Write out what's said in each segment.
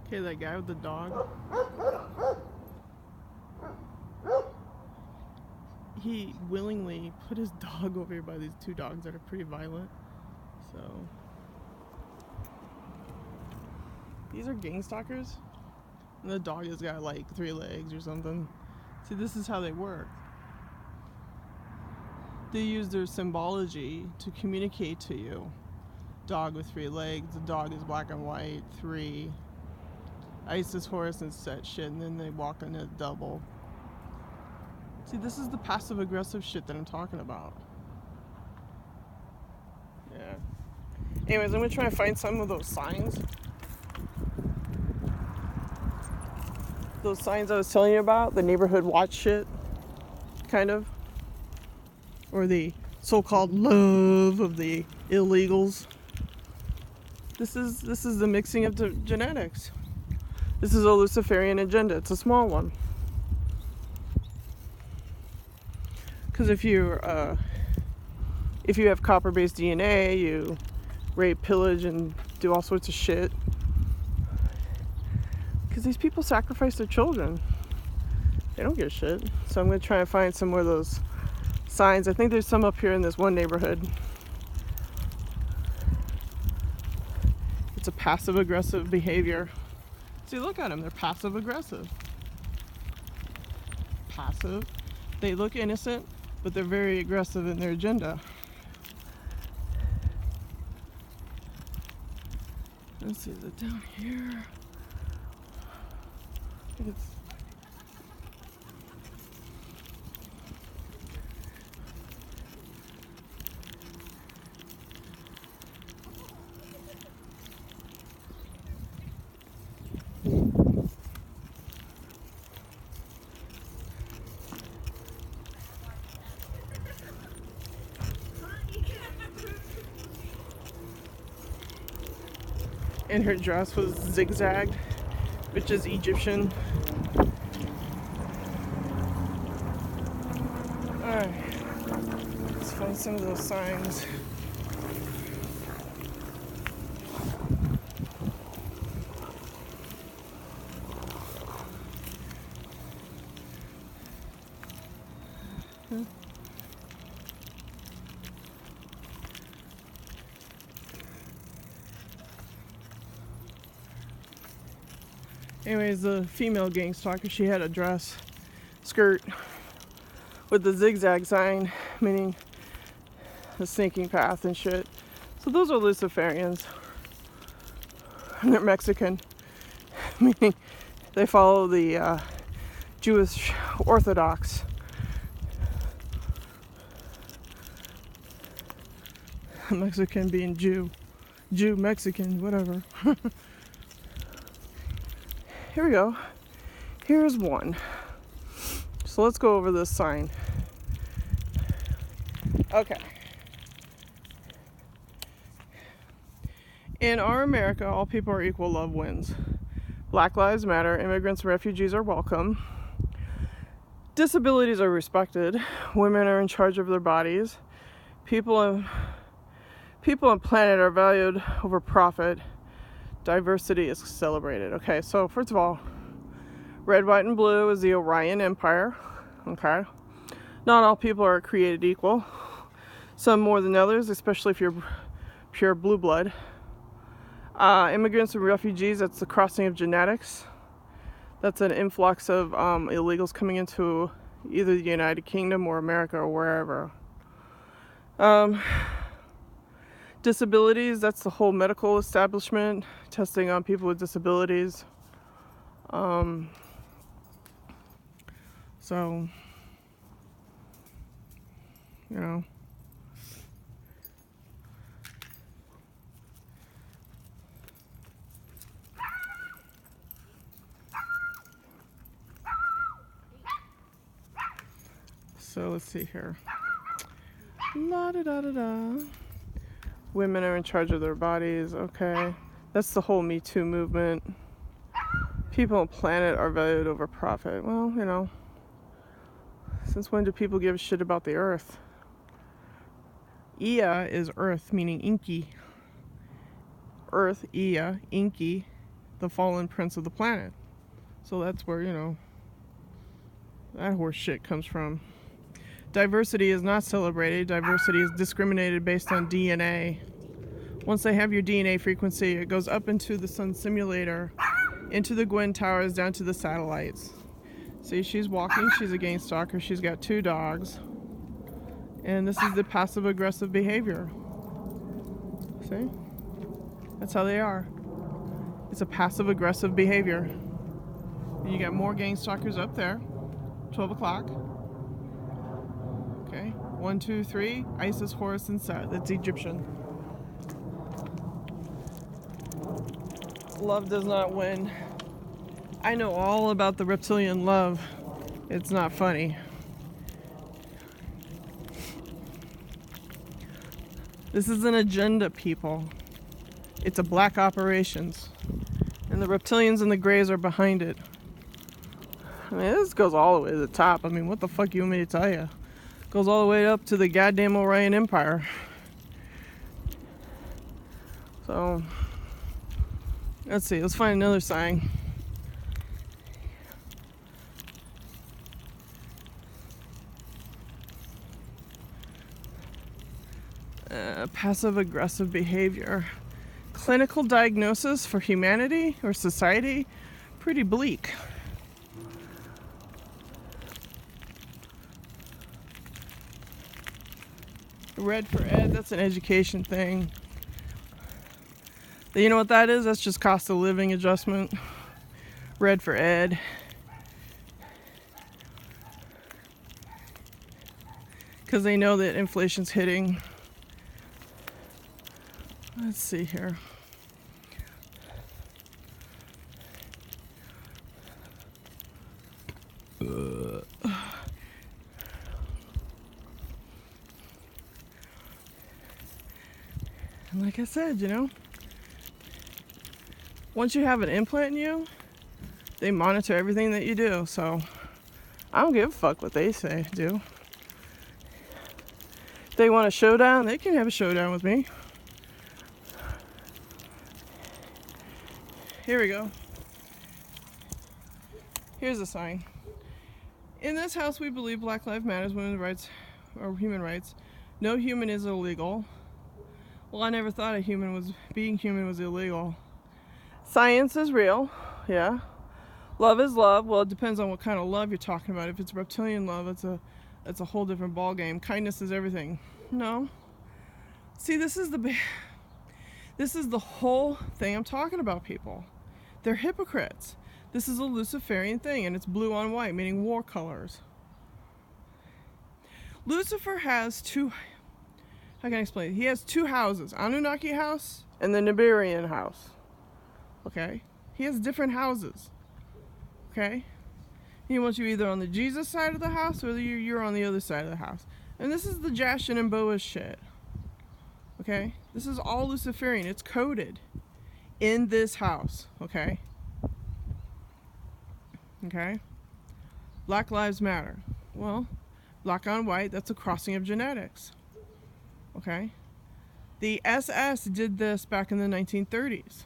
Okay, that guy with the dog. He willingly put his dog over here by these two dogs that are pretty violent. So these are gang stalkers. And the dog has got like 3 legs or something. See, this is how they work. They use their symbology to communicate to you. Dog with 3 legs, the dog is black and white, 3. Isis horse and set shit, and then they walk on a double. See, this is the passive aggressive shit that I'm talking about. Yeah. Anyways, I'm gonna try and find some of those signs. Those signs I was telling you about, the neighborhood watch shit, kind of. Or the so-called love of the illegals. This is the mixing of the genetics. This is a Luciferian agenda. It's a small one. Because if you have copper-based DNA, you rape, pillage, and do all sorts of shit. Because these people sacrifice their children. They don't give a shit. So I'm going to try and find some more of those signs. I think there's some up here in this one neighborhood. It's a passive-aggressive behavior. See, look at them. They're passive-aggressive. Passive. They look innocent, but they're very aggressive in their agenda. Let's see, is it down here? I think it's... And her dress was zigzagged, which is Egyptian. Alright, let's find some of those signs. Anyways, the female gang stalker, she had a dress, skirt, with the zigzag sign, meaning the sinking path and shit. So those are Luciferians. And they're Mexican, meaning they follow the Jewish Orthodox. Mexican being Jew, Mexican, whatever. Here we go. Here's one. So let's go over this sign. Okay. In our America, all people are equal, love wins. Black lives matter, immigrants and refugees are welcome. Disabilities are respected. Women are in charge of their bodies. People on planet are valued over profit. Diversity is celebrated. Okay, so first of all, red, white, and blue is the Orion Empire. Okay. Not all people are created equal. Some more than others, especially if you're pure blue blood. Immigrants and refugees, that's the crossing of genetics. That's an influx of illegals coming into either the United Kingdom or America or wherever. Disabilities, that's the whole medical establishment, testing on people with disabilities. So, you know. So let's see here. La da da da da. Women are in charge of their bodies. Okay. That's the whole Me Too movement. People on planet are valued over profit. Well, you know. Since when do people give a shit about the earth? Ea is earth, meaning inky. Earth, Ea, inky. the fallen prince of the planet. So that's where, that horse shit comes from. Diversity is not celebrated. Diversity is discriminated based on DNA. Once they have your DNA frequency, it goes up into the sun simulator, into the Gwyn Towers, down to the satellites. See, she's walking. She's a gang stalker. She's got 2 dogs. And this is the passive-aggressive behavior. See? That's how they are. It's a passive-aggressive behavior. And you got more gang stalkers up there. 12 o'clock. Okay. 1, 2, 3. Isis, Horus, and Set. That's Egyptian. Love does not win. I know all about the reptilian love. It's not funny. This is an agenda, people. It's a black operations. And the reptilians and the greys are behind it. I mean, this goes all the way to the top. I mean, what the fuck you want me to tell you? It goes all the way up to the goddamn Orion Empire. So, let's see. Let's find another sign. Passive-aggressive behavior. Clinical diagnosis for humanity or society? Pretty bleak. Red for ed, that's an education thing. You know what that is? That's just cost of living adjustment. Red for ed. Because they know that inflation's hitting. Let's see here. And like I said, once you have an implant in you, they monitor everything that you do. So I don't give a fuck what they do. If they want a showdown, they can have a showdown with me. Here we go. Here's a sign. In this house, we believe Black Lives Matter, women's rights, or human rights. No human is illegal. Well, I never thought being human was illegal. Science is real, yeah. Love is love. Well, it depends on what kind of love you're talking about. If it's reptilian love, it's a whole different ball game. Kindness is everything. No. See, this is the whole thing I'm talking about, people. They're hypocrites. This is a Luciferian thing, and it's blue on white, meaning war colors. Lucifer has how can I explain it? He has 2 houses, Anunnaki house and the Nibiruan house. Okay? He has different houses. Okay? He wants you either on the Jesus side of the house or you're on the other side of the house. And this is the Jashin and Boaz shit. Okay? This is all Luciferian. It's coded in this house. Okay? Okay? Black Lives Matter. Well, black on white, that's a crossing of genetics. Okay? The SS did this back in the 1930s.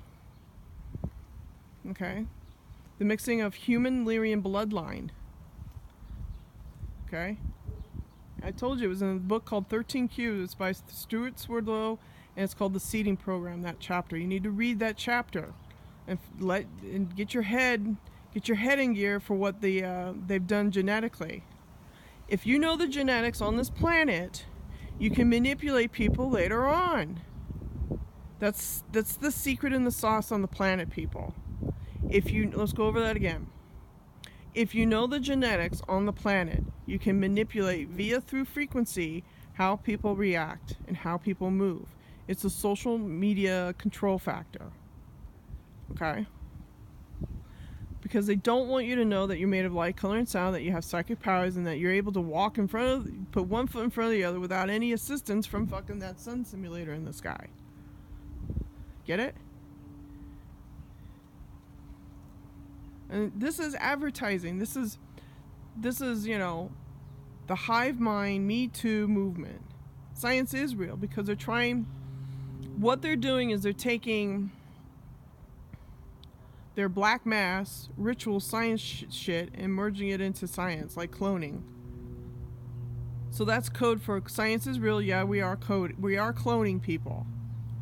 Okay? The mixing of human Lyrian bloodline. Okay? I told you it was in a book called 13 Qs. It's by Stuart Swerdlow, and it's called The Seeding Program, that chapter. You need to read that chapter and get your head in gear for what they've done genetically. If you know the genetics on this planet, you can manipulate people later on. That's the secret in the sauce on the planet, people. Let's go over that again. If you know the genetics on the planet, you can manipulate through frequency how people react and how people move. It's a social media control factor. Okay? Because they don't want you to know that you're made of light, color, and sound, that you have psychic powers, and that you're able to walk put one foot in front of the other without any assistance from fucking that sun simulator in the sky. Get it? And this is advertising. This is the hive mind, Me Too movement. Science is real because what they're doing is they're taking They're black mass ritual science shit and merging it into science, like cloning. So that's code for science is real. Yeah, we are cloning people.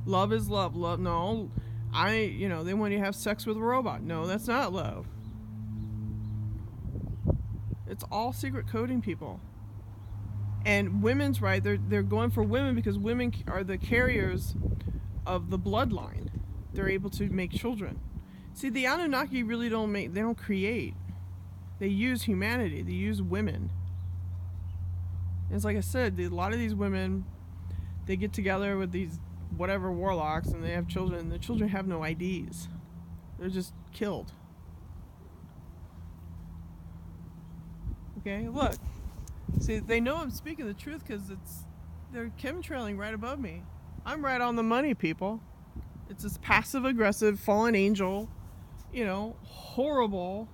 Love is love. Love, no. They want you to have sex with a robot. No, that's not love. It's all secret coding people. And women's right, they're going for women because women are the carriers of the bloodline. They're able to make children. See, the Anunnaki really they don't create. They use humanity. They use women. And it's like I said, a lot of these women, they get together with these whatever warlocks and they have children, and the children have no IDs. They're just killed. Okay, look. See, they know I'm speaking the truth because they're chemtrailing right above me. I'm right on the money, people. It's this passive-aggressive, fallen angel, horrible.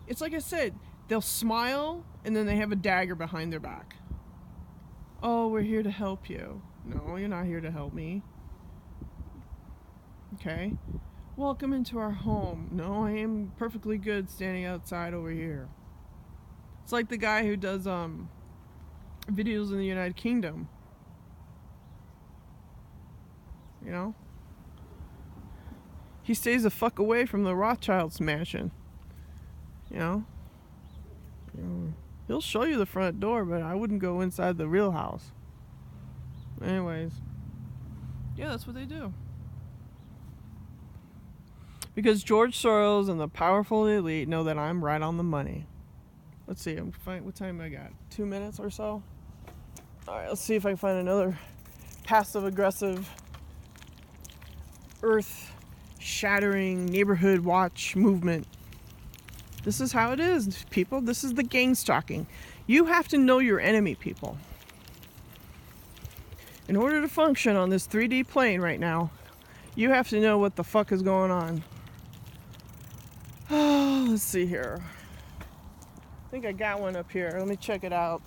It's like I said, they'll smile and then they have a dagger behind their back. Oh, we're here to help you. No, you're not here to help me. Okay. Welcome into our home. No, I am perfectly good standing outside over here. It's like the guy who does videos in the United Kingdom. He stays the fuck away from the Rothschilds mansion. He'll show you the front door, but I wouldn't go inside the real house. Anyways, yeah, that's what they do. Because George Soros and the powerful elite know that I'm right on the money. Let's see, what time I got? 2 minutes or so? Alright, let's see if I can find another passive-aggressive, earth-shattering neighborhood watch movement. This is how it is, people. This is the gang stalking. You have to know your enemy, people. In order to function on this 3D plane right now, you have to know what the fuck is going on. Oh, let's see here. I think I got one up here. Let me check it out.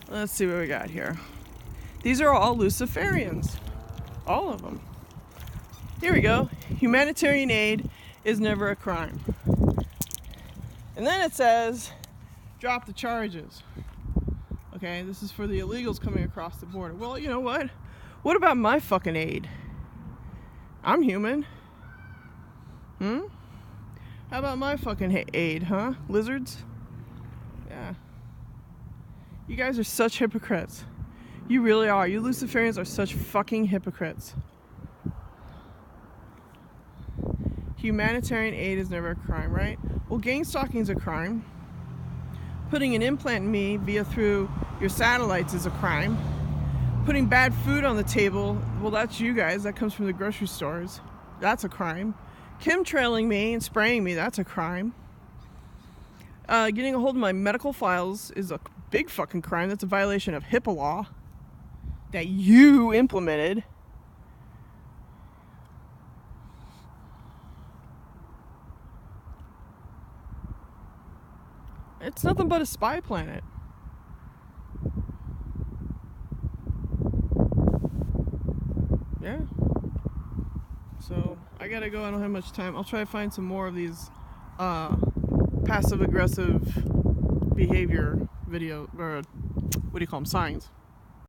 Let's see what we got here. These are all Luciferians. All of them. Here we go. Humanitarian aid is never a crime. And then it says, drop the charges. Okay, this is for the illegals coming across the border. Well, you know what? What about my fucking aid? I'm human. How about my fucking aid, huh? Lizards? Yeah. You guys are such hypocrites. You really are. You Luciferians are such fucking hypocrites. Humanitarian aid is never a crime, right? Well, gang stalking is a crime. Putting an implant in me through your satellites is a crime. Putting bad food on the table, well, that's you guys. That comes from the grocery stores. That's a crime. Chemtrailing me and spraying me, that's a crime. Getting a hold of my medical files is a big fucking crime. That's a violation of HIPAA law that you implemented. It's nothing but a spy planet. Yeah. So, I gotta go. I don't have much time. I'll try to find some more of these passive-aggressive behavior video, or what do you call them, signs.